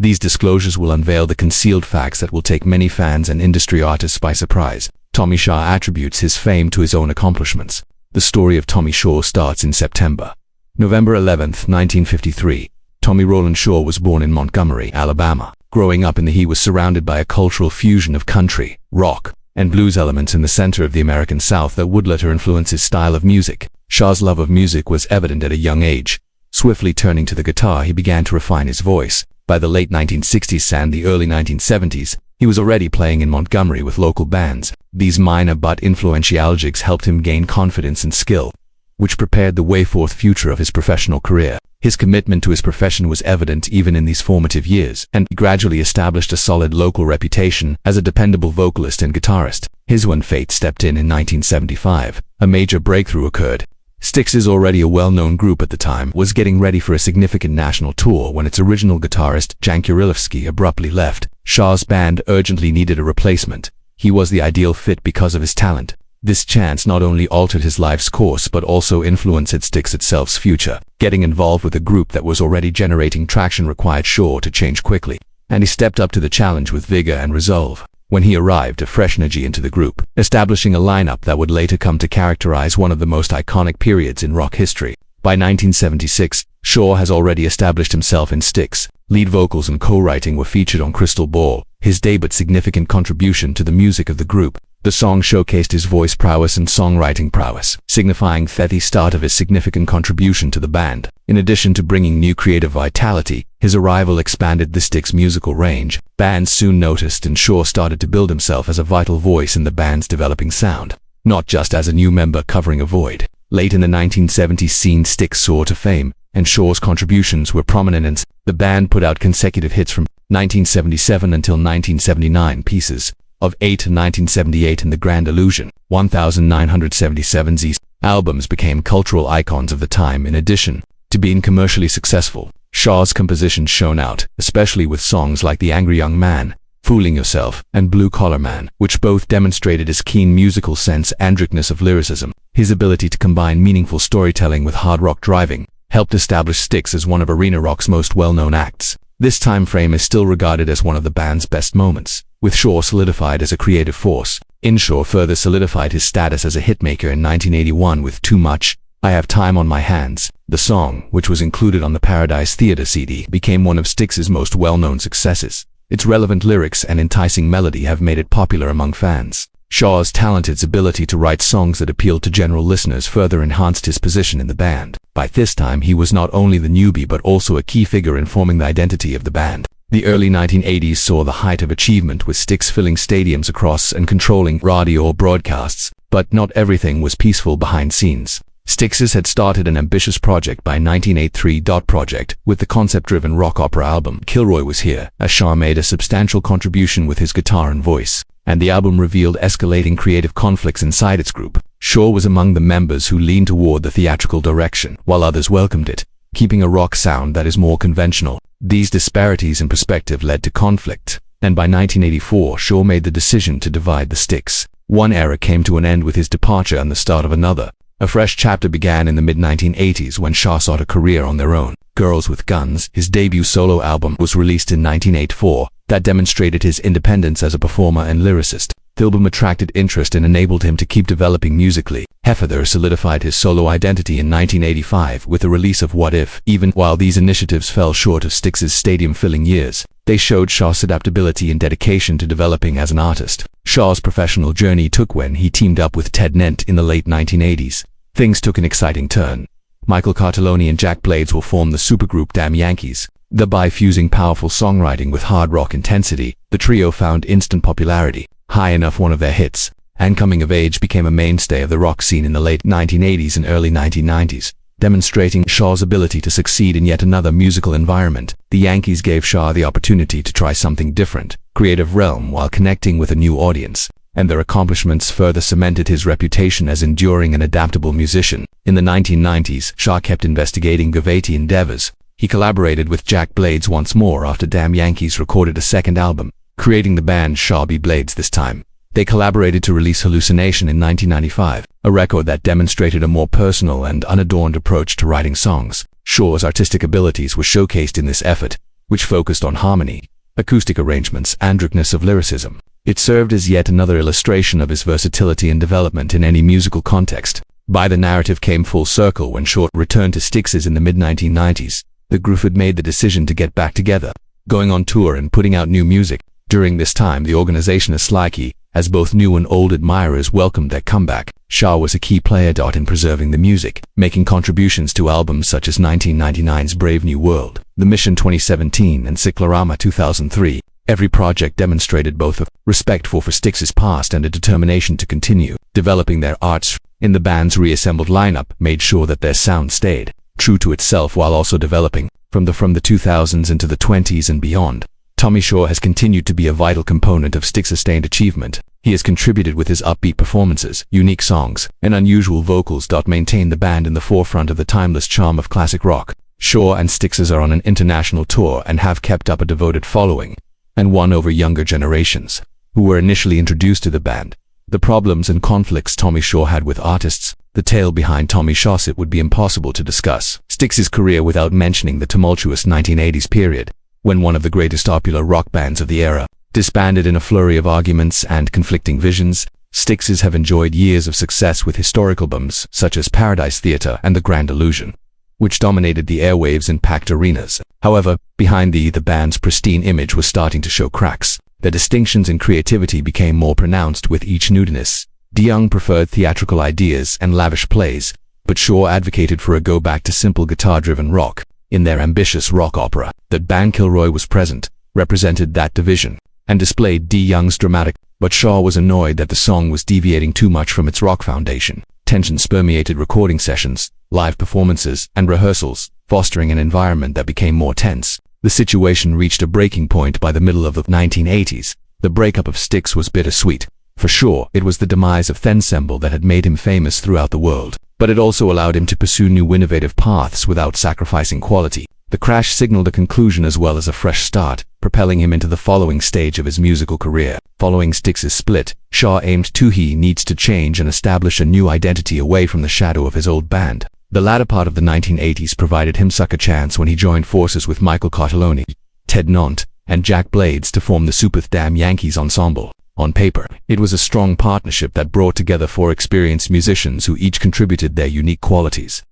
These disclosures will unveil the concealed facts that will take many fans and industry artists by surprise. Tommy Shaw attributes his fame to his own accomplishments. The story of Tommy Shaw starts in September. November 11, 1953. Tommy Rowland Shaw was born in Montgomery, Alabama. Growing up he was surrounded by a cultural fusion of country, rock, and blues elements in the center of the American South that would later influence his style of music. Shaw's love of music was evident at a young age. Swiftly turning to the guitar, he began to refine his voice. By the late 1960s and the early 1970s, he was already playing in Montgomery with local bands. These minor but influential gigs helped him gain confidence and skill, which prepared the way for the future of his professional career. His commitment to his profession was evident even in these formative years, and he gradually established a solid local reputation as a dependable vocalist and guitarist. When fate stepped in 1975, a major breakthrough occurred. Styx, already a well-known group at the time, was getting ready for a significant national tour when its original guitarist, Jan Kurilewski, abruptly left. Shaw's band urgently needed a replacement. He was the ideal fit because of his talent. This chance not only altered his life's course but also influenced Styx itself's future. Getting involved with a group that was already generating traction required Shaw to change quickly, and he stepped up to the challenge with vigor and resolve. When he arrived, a fresh energy into the group, establishing a lineup that would later come to characterize one of the most iconic periods in rock history. By 1976, Shaw has already established himself in Styx. Lead vocals and co-writing were featured on Crystal Ball, his day but significant contribution to the music of the group. The song showcased his voice prowess and songwriting prowess, signifying the start of his significant contribution to the band. In addition to bringing new creative vitality, his arrival expanded the Styx musical range. Bands soon noticed, and Shaw started to build himself as a vital voice in the band's developing sound, not just as a new member covering a void. Late in the 1970s scene, Styx soared to fame, and Shaw's contributions were prominent. The band put out consecutive hits from 1977 until 1979, pieces of 8 to 1978 and The Grand Illusion, 1977. These albums became cultural icons of the time. In addition to being commercially successful, Shaw's compositions shone out, especially with songs like The Angry Young Man, Fooling Yourself, and Blue Collar Man, which both demonstrated his keen musical sense and richness of lyricism. His ability to combine meaningful storytelling with hard rock driving helped establish Styx as one of arena rock's most well-known acts. This time frame is still regarded as one of the band's best moments, with Shaw solidified as a creative force. Shaw further solidified his status as a hitmaker in 1981 with Too Much, I Have Time on My Hands. The song, which was included on the Paradise Theater CD, became one of Styx's most well-known successes. Its relevant lyrics and enticing melody have made it popular among fans. Shaw's talented ability to write songs that appealed to general listeners further enhanced his position in the band. By this time, he was not only the newbie but also a key figure in forming the identity of the band. The early 1980s saw the height of achievement, with Styx filling stadiums across and controlling radio broadcasts, but not everything was peaceful behind scenes. Styx had started an ambitious project by 1983. Project, with the concept-driven rock opera album Kilroy Was Here, as Shaw made a substantial contribution with his guitar and voice, and the album revealed escalating creative conflicts inside its group. Shaw was among the members who leaned toward the theatrical direction, while others welcomed it, keeping a rock sound that is more conventional. These disparities in perspective led to conflict, and by 1984 Shaw made the decision to divide the Styx. One era came to an end with his departure and the start of another. A fresh chapter began in the mid-1980s when Shaw sought a career on their own. Girls with Guns, his debut solo album, was released in 1984, that demonstrated his independence as a performer and lyricist. The album attracted interest and enabled him to keep developing musically. He further solidified his solo identity in 1985 with the release of What If. Even while these initiatives fell short of Styx's stadium-filling years, they showed Shaw's adaptability and dedication to developing as an artist. Shaw's professional journey took when he teamed up with Ted Nent in the late 1980s. Things took an exciting turn. Michael Cartellone and Jack Blades will form the supergroup Damn Yankees. Thereby fusing powerful songwriting with hard rock intensity, the trio found instant popularity. High Enough, one of their hits, and Coming of Age became a mainstay of the rock scene in the late 1980s and early 1990s, demonstrating Shaw's ability to succeed in yet another musical environment. The Yankees gave Shaw the opportunity to try something different, creative realm, while connecting with a new audience, and their accomplishments further cemented his reputation as enduring and adaptable musician. In the 1990s, Shaw kept investigating Gavati endeavors. He collaborated with Jack Blades once more after Damn Yankees recorded a second album, creating the band Shaw B. Blades this time. They collaborated to release Hallucination in 1995, a record that demonstrated a more personal and unadorned approach to writing songs. Shaw's artistic abilities were showcased in this effort, which focused on harmony, acoustic arrangements, and richness of lyricism. It served as yet another illustration of his versatility and development in any musical context. The narrative came full circle when Shaw returned to Styx's in the mid-1990s. The group had made the decision to get back together, going on tour and putting out new music. During this time, the organization is slicky, as both new and old admirers welcomed their comeback. Shaw was a key player in preserving the music, making contributions to albums such as 1999's Brave New World, The Mission 2017, and Cyclorama 2003. Every project demonstrated both a respect for Styx's past and a determination to continue developing their arts. In the band's reassembled lineup made sure that their sound stayed true to itself while also developing from the 2000s into the 20s and beyond. Tommy Shaw has continued to be a vital component of Styx's sustained achievement. He has contributed with his upbeat performances, unique songs, and unusual vocals. Maintain the band in the forefront of the timeless charm of classic rock. Shaw and Styx are on an international tour and have kept up a devoted following, and won over younger generations, who were initially introduced to the band. The problems and conflicts Tommy Shaw had with artists, the tale behind Tommy Shaw's it would be impossible to discuss Styx's career without mentioning the tumultuous 1980s period, when one of the greatest popular rock bands of the era disbanded in a flurry of arguments and conflicting visions. Styx's have enjoyed years of success with historical albums such as Paradise Theatre and The Grand Illusion, which dominated the airwaves in packed arenas. However, behind the band's pristine image was starting to show cracks. The distinctions in creativity became more pronounced with each newiness. DeYoung preferred theatrical ideas and lavish plays, but Shaw advocated for a go-back to simple guitar-driven rock. In their ambitious rock opera, that band Kilroy was present, represented that division, and displayed DeYoung's dramatic, but Shaw was annoyed that the song was deviating too much from its rock foundation. Tensions permeated recording sessions, live performances, and rehearsals, fostering an environment that became more tense. The situation reached a breaking point by the middle of the 1980s. The breakup of Styx was bittersweet. For Shaw, it was the demise of Ensemble that had made him famous throughout the world, but it also allowed him to pursue new innovative paths without sacrificing quality. The crash signaled a conclusion as well as a fresh start, propelling him into the following stage of his musical career. Following Styx's split, Shaw aimed to he needs to change and establish a new identity away from the shadow of his old band. The latter part of the 1980s provided him a chance when he joined forces with Michael Cartellone, Ted Nant, and Jack Blades to form the Super Damn Yankees ensemble. On paper, it was a strong partnership that brought together four experienced musicians who each contributed their unique qualities.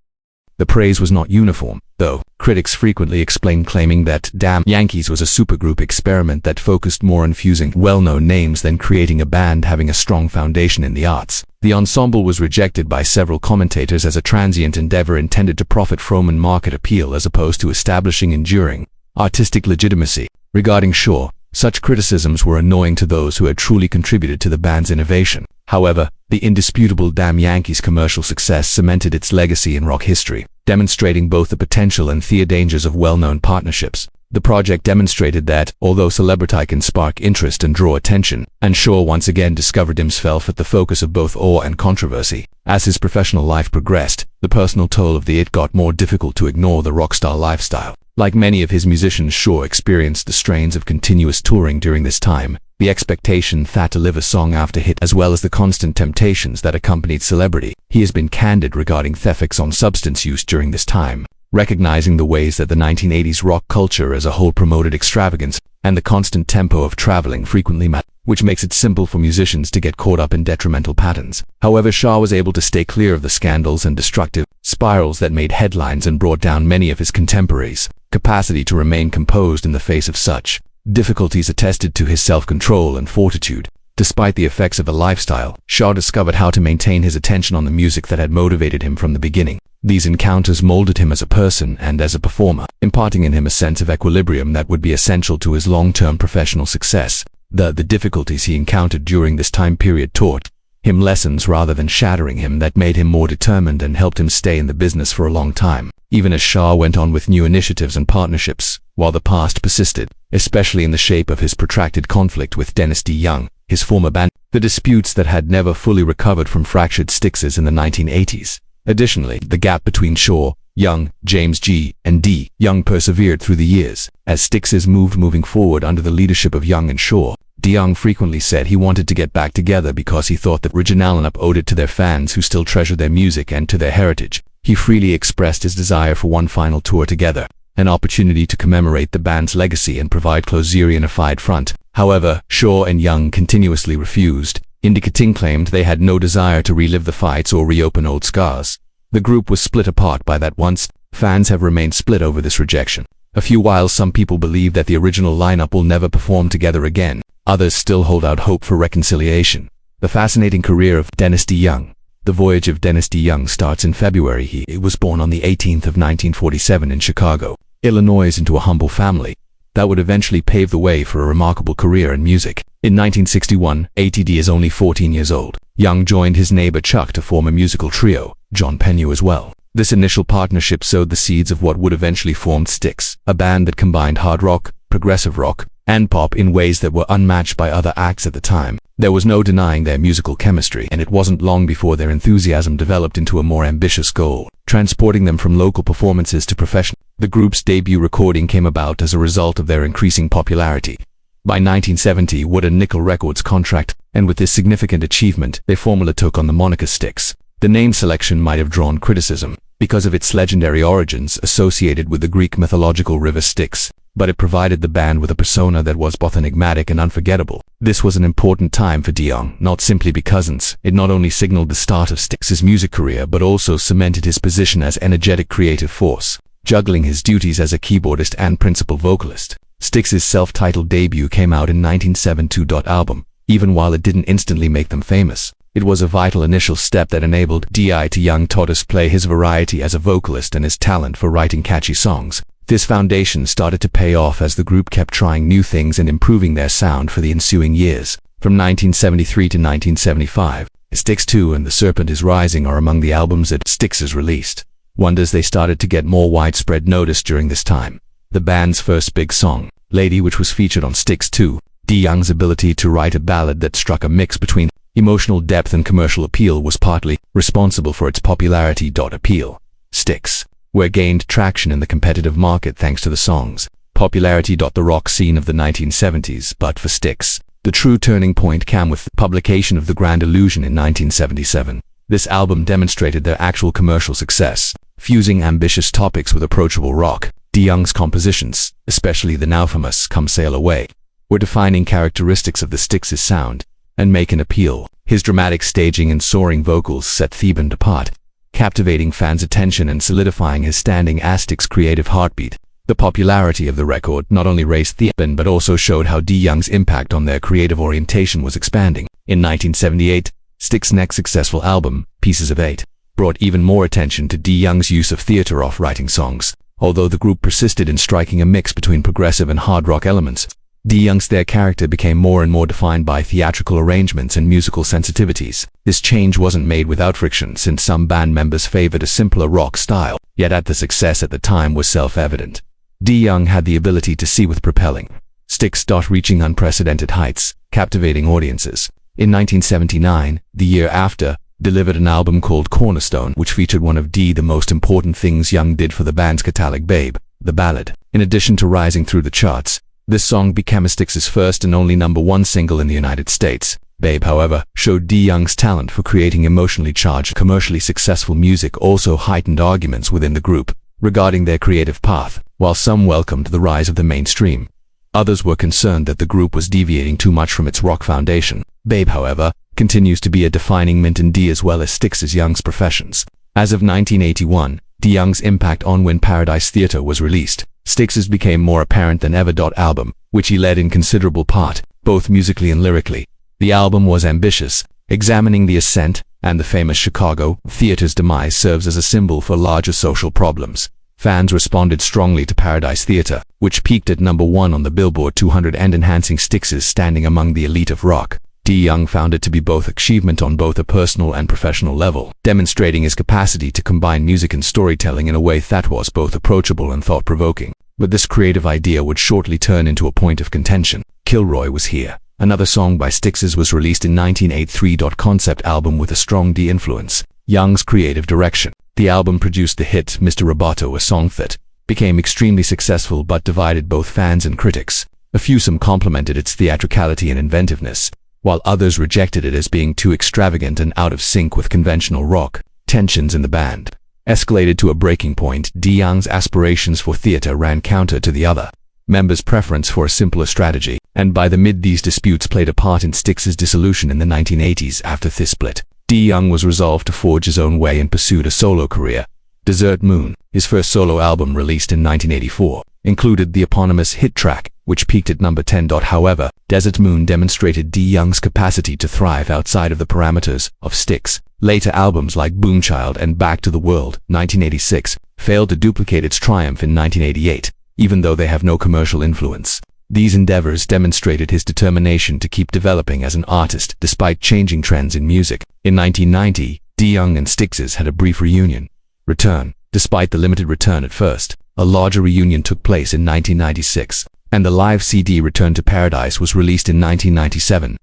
The praise was not uniform, though. Critics frequently claiming that Damn Yankees was a supergroup experiment that focused more on fusing well-known names than creating a band having a strong foundation in the arts. The ensemble was rejected by several commentators as a transient endeavor intended to profit from and market appeal as opposed to establishing enduring artistic legitimacy. Regarding Shaw, such criticisms were annoying to those who had truly contributed to the band's innovation. However, the indisputable Damn Yankees' commercial success cemented its legacy in rock history, demonstrating both the potential and the dangers of well-known partnerships. The project demonstrated that, although celebrity can spark interest and draw attention, and Shaw once again discovered himself at the focus of both awe and controversy. As his professional life progressed, the personal toll of it got more difficult to ignore the rockstar lifestyle. Like many of his musicians, Shaw experienced the strains of continuous touring during this time, the expectation that to live a song after hit, as well as the constant temptations that accompanied celebrity. He has been candid regarding ethics on substance use during this time, recognizing the ways that the 1980s rock culture as a whole promoted extravagance, and the constant tempo of traveling frequently which makes it simple for musicians to get caught up in detrimental patterns. However, Shaw was able to stay clear of the scandals and destructive spirals that made headlines and brought down many of his contemporaries. Capacity to remain composed in the face of such difficulties attested to his self-control and fortitude. Despite the effects of the lifestyle, Shaw discovered how to maintain his attention on the music that had motivated him from the beginning. These encounters molded him as a person and as a performer, imparting in him a sense of equilibrium that would be essential to his long-term professional success. The difficulties he encountered during this time period taught him lessons rather than shattering him that made him more determined and helped him stay in the business for a long time. Even as Shaw went on with new initiatives and partnerships, while the past persisted, especially in the shape of his protracted conflict with Dennis DeYoung, his former band, the disputes that had never fully recovered from fractured Styx's in the 1980s. Additionally, the gap between Shaw, Young, James G, and DeYoung persevered through the years. As Styx's moving forward under the leadership of Young and Shaw, DeYoung frequently said he wanted to get back together because he thought that original and owed it to their fans who still treasure their music and to their heritage. He freely expressed his desire for one final tour together, an opportunity to commemorate the band's legacy and provide closure unified front. However, Shaw and Young continuously refused, indicating claimed they had no desire to relive the fights or reopen old scars. The group was split apart by that once. Fans have remained split over this rejection. While some people believe that the original lineup will never perform together again, others still hold out hope for reconciliation. The fascinating career of Dennis DeYoung. The voyage of Dennis DeYoung starts in February. He was born on the 18th of 1947 in Chicago, Illinois, into a humble family that would eventually pave the way for a remarkable career in music. In 1961, ATD is only 14 years old. Young joined his neighbor Chuck to form a musical trio, John Pennew as well. This initial partnership sowed the seeds of what would eventually form Styx, a band that combined hard rock, progressive rock, and pop in ways that were unmatched by other acts at the time. There was no denying their musical chemistry, and it wasn't long before their enthusiasm developed into a more ambitious goal, transporting them from local performances to professional. The group's debut recording came about as a result of their increasing popularity. By 1970, Wood and Nickel Records contract, and with this significant achievement, they formally took on the moniker Styx. The name selection might have drawn criticism because of its legendary origins associated with the Greek mythological river Styx, but it provided the band with a persona that was both enigmatic and unforgettable. This was an important time for DeYoung, not simply because it not only signaled the start of Styx's music career but also cemented his position as energetic creative force, juggling his duties as a keyboardist and principal vocalist. Styx's self-titled debut came out in 1972. Album, even while it didn't instantly make them famous. It was a vital initial step that enabled DeYoung to display his variety as a vocalist and his talent for writing catchy songs. This foundation started to pay off as the group kept trying new things and improving their sound for the ensuing years. From 1973 to 1975, Styx 2 and The Serpent is Rising are among the albums that Styx has released. Wonders they started to get more widespread notice during this time. The band's first big song, Lady, which was featured on Styx 2, DeYoung's ability to write a ballad that struck a mix between emotional depth and commercial appeal was partly responsible for its popularity. Appeal. Styx were gained traction in the competitive market thanks to the song's popularity. The rock scene of the 1970s, but for Styx, the true turning point came with the publication of The Grand Illusion in 1977. This album demonstrated their actual commercial success, fusing ambitious topics with approachable rock. DeYoung's compositions, especially the now famous Come Sail Away, were defining characteristics of the Styx's sound and make an appeal. His dramatic staging and soaring vocals set Theban apart, captivating fans' attention and solidifying his standing as Styx's creative heartbeat. The popularity of the record not only raised Theban but also showed how DeYoung's impact on their creative orientation was expanding. In 1978, Styx's next successful album, Pieces of Eight, brought even more attention to DeYoung's use of theater of writing songs. Although the group persisted in striking a mix between progressive and hard rock elements, DeYoung's character became more and more defined by theatrical arrangements and musical sensitivities. This change wasn't made without friction, since some band members favored a simpler rock style, yet the success at the time was self-evident. DeYoung had the ability to see with propelling Styx, reaching unprecedented heights, captivating audiences. In 1979, the year after, delivered an album called Cornerstone, which featured one of the most important things Young did for the band's catalog, Babe, the ballad. In addition to rising through the charts, this song became Styx's first and only #1 single in the United States. Babe, however, showed DeYoung's talent for creating emotionally charged, commercially successful music. Also heightened arguments within the group regarding their creative path. While some welcomed the rise of the mainstream, others were concerned that the group was deviating too much from its rock foundation. Babe, however, continues to be a defining mint in as well as Styx's Young's professions. As of 1981, DeYoung's impact on When Paradise Theater was released, Styx's became more apparent than ever. Album, which he led in considerable part, both musically and lyrically. The album was ambitious, examining the ascent and the famous Chicago theater's demise serves as a symbol for larger social problems. Fans responded strongly to Paradise Theater, which peaked at #1 on the Billboard 200 and enhancing Styx's standing among the elite of rock. DeYoung found it to be both achievement on both a personal and professional level, demonstrating his capacity to combine music and storytelling in a way that was both approachable and thought-provoking. But this creative idea would shortly turn into a point of contention. Kilroy Was Here, another song by Styx's, was released in 1983. Concept album with a strong D influence. Young's creative direction. The album produced the hit Mr. Roboto, a song that became extremely successful but divided both fans and critics. A few some complimented its theatricality and inventiveness, while others rejected it as being too extravagant and out of sync with conventional rock. Tensions in the band. escalated to a breaking point. DeYoung's aspirations for theater ran counter to the other members' preference for a simpler strategy, and by the mid these disputes played a part in Styx's dissolution in the 1980s. After this split, DeYoung was resolved to forge his own way and pursued a solo career. Desert Moon, his first solo album released in 1984, included the eponymous hit track, which peaked at number 10. However, Desert Moon demonstrated DeYoung's capacity to thrive outside of the parameters of Styx. Later albums like Boomchild and Back to the World, 1986, failed to duplicate its triumph in 1988, even though they have no commercial influence. These endeavors demonstrated his determination to keep developing as an artist despite changing trends in music. In 1990, DeYoung and Styx's had a brief return. Despite the limited return at first, a larger reunion took place in 1996, and the live CD Return to Paradise was released in 1997,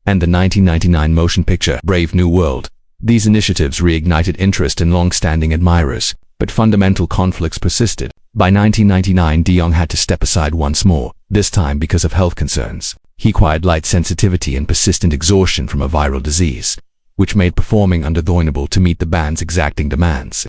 and the 1999 motion picture Brave New World. These initiatives reignited interest in long-standing admirers, but fundamental conflicts persisted. By 1999, DeYoung had to step aside once more, this time because of health concerns. He acquired light sensitivity and persistent exhaustion from a viral disease, which made performing unavoidable to meet the band's exacting demands.